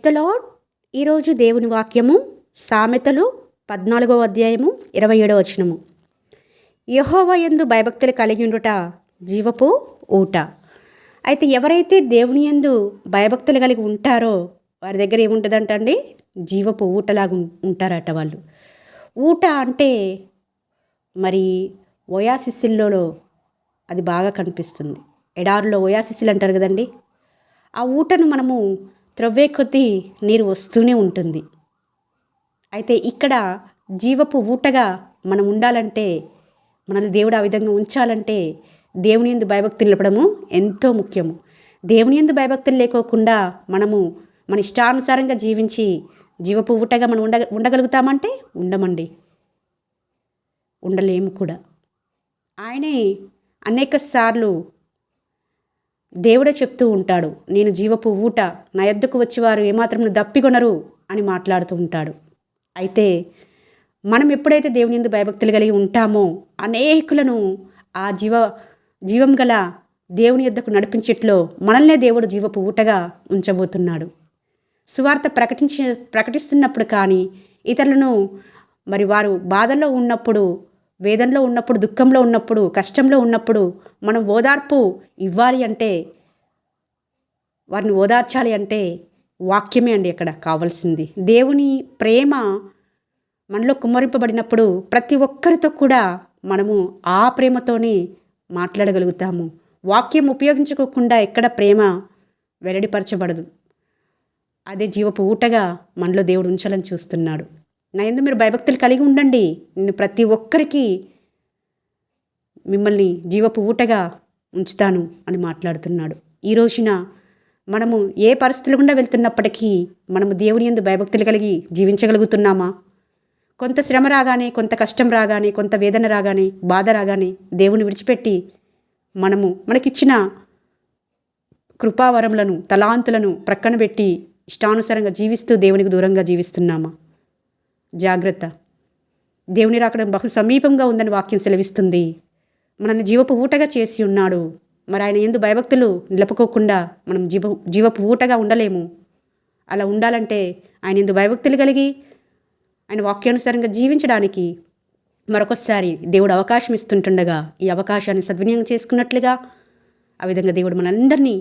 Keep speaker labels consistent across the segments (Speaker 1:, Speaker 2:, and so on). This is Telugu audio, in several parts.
Speaker 1: The lord. ఈరోజు దేవుని వాక్యము సామెతలు 14వ అధ్యాయము 27వ వచనము. యెహోవా యందు భయభక్తులు కలిగి ఉండుట జీవపు ఊట. అయితే ఎవరైతే దేవుని యందు భయభక్తులు కలిగి ఉంటారో వారి దగ్గర ఏముంటుందంటండి, జీవపు ఊటలాగా ఉంటారట వాళ్ళు. ఊట అంటే మరి ఓయాసిస్సిల్లో అది బాగా కనిపిస్తుంది. ఎడారులో ఓయాసిస్సిల్ అంటారు కదండి. ఆ ఊటను మనము త్రవ్వే కొద్దీ నీరు వస్తూనే ఉంటుంది. అయితే ఇక్కడ జీవపు ఊటగా మనం ఉండాలంటే, మనల్ని దేవుడు ఆ విధంగా ఉంచాలంటే దేవుని యందు భయభక్తులు నిలపడము ఎంతో ముఖ్యము. దేవుని యందు భయభక్తులు లేకోకుండా మనము మన ఇష్టానుసారంగా జీవించి జీవపు ఊటగా మనం ఉండగలుగుతామంటే ఉండమండి, ఉండలేము కూడా. ఆయనే అనేక సార్లు దేవుడే చెప్తూ ఉంటాడు, నేను జీవపు ఊట, నా యొద్దకు వచ్చేవారు ఏమాత్రం దప్పికొనరు అని మాట్లాడుతూ ఉంటాడు. అయితే మనం ఎప్పుడైతే దేవుని యందు భయభక్తులు కలిగి ఉంటామో అనేకులను ఆ జీవం గల దేవుని యొద్దకు నడిపించేట్లో మనల్నే దేవుడు జీవపు ఊటగా ఉంచబోతున్నాడు. సువార్త ప్రకటిస్తున్నప్పుడు కానీ, ఇతరులను మరి వారు బాధల్లో ఉన్నప్పుడు, వేదనలో ఉన్నప్పుడు, దుఃఖంలో ఉన్నప్పుడు, కష్టంలో ఉన్నప్పుడు మనం ఓదార్పు ఇవ్వాలి అంటే, వారిని ఓదార్చాలి అంటే వాక్యమే అండి అక్కడ కావాల్సింది. దేవుని ప్రేమ మనలో కుమ్మరింపబడినప్పుడు ప్రతి ఒక్కరితో కూడా మనము ఆ ప్రేమతోనే మాట్లాడగలుగుతాము. వాక్యం ఉపయోగించుకోకుండా ఎక్కడ ప్రేమ వెల్లడిపరచబడదు. అదే జీవపు ఊటగా మనలో దేవుడు ఉంచాలని చూస్తున్నాడు. నా యందు మీరు భయభక్తులు కలిగి ఉండండి, నేను ప్రతి ఒక్కరికి మిమ్మల్ని జీవపు ఊటగా ఉంచుతాను అని మాట్లాడుతున్నాడు. ఈ రోజున మనము ఏ పరిస్థితులు గుండా వెళ్తున్నప్పటికీ మనము దేవుని యందు భయభక్తులు కలిగి జీవించగలుగుతున్నామా? కొంత శ్రమ రాగానే, కొంత కష్టం రాగానే, కొంత వేదన రాగానే, బాధ రాగానే దేవుని విడిచిపెట్టి మనకిచ్చిన కృపావరములను, తలాంతులను ప్రక్కన పెట్టి ఇష్టానుసారంగా జీవిస్తూ దేవునికి దూరంగా జీవిస్తున్నామా? జాగ్రత్త, దేవుని రాకడం బహు సమీపంగా ఉందని వాక్యం సెలవిస్తుంది. మనల్ని జీవపు ఊటగా చేసి ఉన్నాడు. మరి ఆయన యందు భయభక్తులు నిలుపుకోకుండా మనం జీవపు ఊటగా ఉండలేము. అలా ఉండాలంటే ఆయన యందు భయభక్తులు కలిగి ఆయన వాక్యానుసారంగా జీవించడానికి మరొకసారి దేవుడు అవకాశం ఇస్తుంటుండగా ఈ అవకాశాన్ని సద్వినియోగం చేసుకున్నట్లుగా ఆ విధంగా దేవుడు మనందరినీ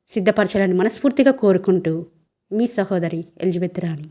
Speaker 1: సిద్ధపరచాలని మనస్ఫూర్తిగా కోరుకుంటూ మీ సహోదరి ఎలిజబెత్ రాణి.